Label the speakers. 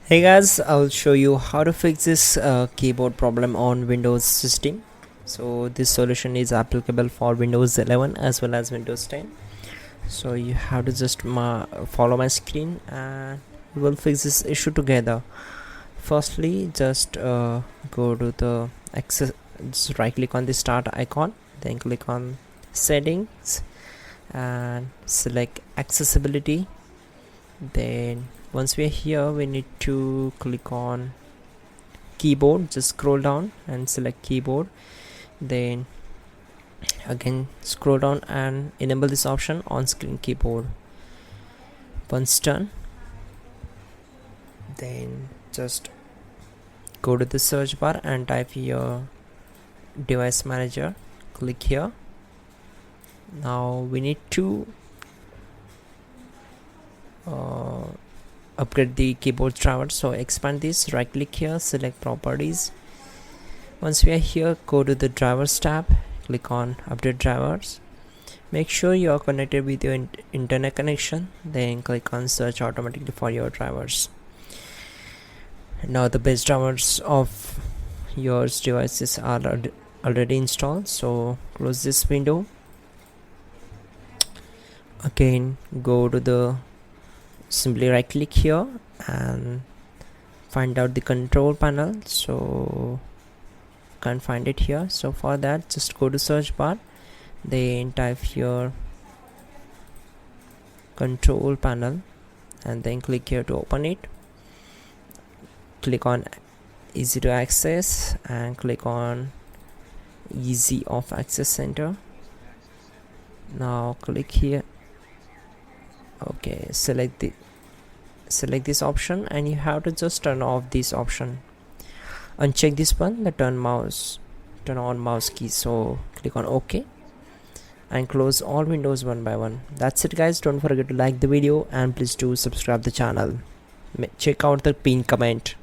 Speaker 1: Hey guys, I'll show you how to fix this keyboard problem on Windows system. So this solution is applicable for Windows 11 as well as Windows 10. So you have to just follow my screen and we will fix this issue together. Firstly, just go to the access, just right click on the start icon, then click on settings and select accessibility. Then once we are here, we need to click on keyboard. Just scroll down and select keyboard, then again scroll down and enable this option on screen keyboard. Once done, then just go to the search bar and type here device manager. Click here. Now we need to upgrade the keyboard driver, so expand this, right click here, select properties. Once we are here, go to the drivers tab, click on update drivers. Make sure you are connected with your internet connection, then click on search automatically for your drivers. Now the base drivers of your devices are already installed, so close this window. Again, go to the simply right click here and find out the control panel. So can't find it here, so for that just go to search bar, then type here control panel and then click here to open it. Click on easy to access and click on easy off access center. Now click here. Okay, select this option and you have to just turn off this option. Uncheck this one, the turn on mouse key. So click on OK and close all windows one by one. That's it guys. Don't forget to like the video and please do subscribe the channel. Check out the pinned comment.